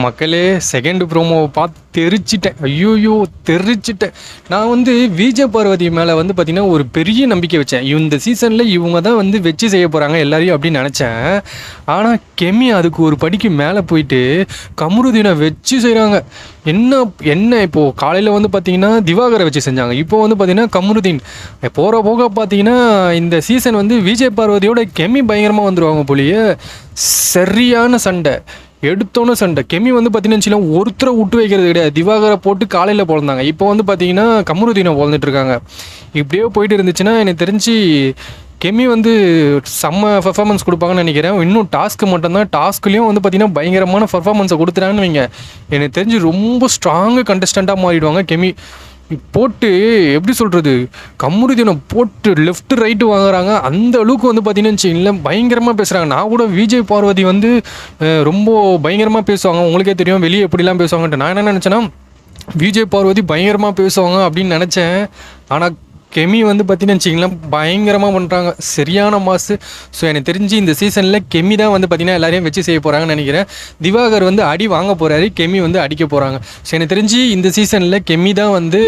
மக்களே செகண்ட் ப்ரோமோவை பார்த்து தெரிச்சிட்டேன். ஐயோயோ தெரிச்சிட்டேன். நான் வந்து விஜய் பார்வதி மேலே வந்து பார்த்திங்கன்னா ஒரு பெரிய நம்பிக்கை வச்சேன். இந்த சீசனில் இவங்க தான் வந்து வச்சு செய்ய போகிறாங்க எல்லாரையும் அப்படின்னு நினச்சேன். ஆனால் கெமி அதுக்கு ஒரு படிக்கு மேலே போயிட்டு கமருதீனை வச்சு செய்கிறாங்க. என்ன இப்போது காலையில் வந்து பார்த்திங்கன்னா திவாகரை வச்சு செஞ்சாங்க. இப்போ வந்து பார்த்திங்கன்னா கமருதீன். போகிற போக பார்த்திங்கன்னா இந்த சீசன் வந்து விஜய் பார்வதியோட கெமி பயங்கரமாக வந்துடுவாங்க போலியே. சரியான சண்டை, எடுத்தோன்னு சண்டை. கெமி வந்து பார்த்தீங்கன்னா ஒருத்தரை விட்டு வைக்கிறது கிடையாது. திவாகரை போட்டு காலையில் பிறந்தாங்க. இப்போ வந்து பார்த்தீங்கன்னா கமருதீனை பிறந்துட்டுருக்காங்க. இப்படியே போயிட்டு இருந்துச்சுன்னா எனக்கு தெரிஞ்சு கெமி வந்து செம்ம பர்ஃபார்மன்ஸ் கொடுப்பாங்கன்னு நினைக்கிறேன். இன்னும் டாஸ்க்கு மட்டும்தான். டாஸ்க்லேயும் வந்து பார்த்திங்கன்னா பயங்கரமான பர்ஃபார்மன்ஸை கொடுத்துட்டாங்கன்னு வைங்க. எனக்கு தெரிஞ்சு ரொம்ப ஸ்ட்ராங்கு கண்டஸ்டண்ட்டாக மாறிடுவாங்க கெமி. போட்டு எப்படி சொல்கிறது, கமருதீனை போட்டு லெஃப்ட் ரைட்டு வாங்குறாங்க. அந்த அளவுக்கு வந்து பார்த்தீங்கன்னு இல்லை பயங்கரமாக பேசுகிறாங்க. நான் கூட விஜய் பார்வதி வந்து ரொம்ப பயங்கரமாக பேசுவாங்க. உங்களுக்கே தெரியும் வெளியே எப்படிலாம் பேசுவாங்கன்ட்டு. நான் என்ன நினச்சேன்னா விஜய் பார்வதி பயங்கரமாக பேசுவாங்க அப்படின்னு நினச்சேன். ஆனால் கெமி வந்து பார்த்தீங்கன்னு வச்சிங்களேன் பயங்கரமாக பண்ணுறாங்க. சரியான மாசு. ஸோ எனக்கு தெரிஞ்சு இந்த சீசனில் கெமி தான் வந்து பார்த்திங்கன்னா எல்லாரையும் வச்சு செய்ய போகிறாங்கன்னு நினைக்கிறேன். திவாகர் வந்து அடி வாங்க போகிறாரு, கெமி வந்து அடிக்க போகிறாங்க. ஸோ எனக்கு தெரிஞ்சு இந்த சீசனில் கெமி தான் வந்து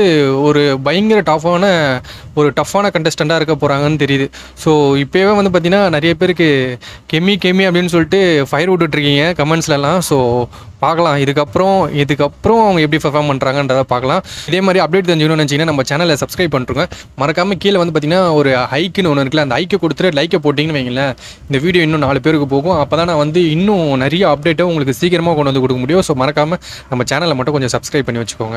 ஒரு பயங்கர டஃப்பான கண்டஸ்டண்ட்டாக இருக்க போகிறாங்கன்னு தெரியுது. ஸோ இப்போவே வந்து பார்த்திங்கன்னா நிறைய பேருக்கு கெமி அப்படின்னு சொல்லிட்டு ஃபயர் விட்டுட்ருக்கீங்க கமெண்ட்ஸ்லலாம். ஸோ பார்க்கலாம் இதுக்கப்புறம் அவங்க எப்படி பர்ஃபார்ம் பண்ணுறாங்கன்றதை பார்க்கலாம். இதே மாதிரி அப்டேட் தெரிஞ்சுக்கணும்னு நினச்சிங்கன்னா நம்ம சேனலை சப்ஸ்கிரைப் பண்ணிருங்க. மறக்காமல் கீழே வந்து பார்த்திங்கன்னா ஒரு ஹைக்குன்னு ஒன்று இருக்குல்ல, அந்த ஹைக்கை கொடுத்துட்டு லைக்கை போட்டிங்கன்னு வைங்களேன், இந்த வீடியோ இன்னும் 4 பேருக்கு போகும். அப்போ தான் நான் வந்து இன்னும் நிறைய அப்டேட்டை உங்களுக்கு சீக்கிரமாக கொண்டு வந்து கொடுக்க முடியும். ஸோ மறக்காமல் நம்ம சேனலை மட்டும் கொஞ்சம் சப்ஸ்கிரைப் பண்ணி வச்சுக்கோங்க.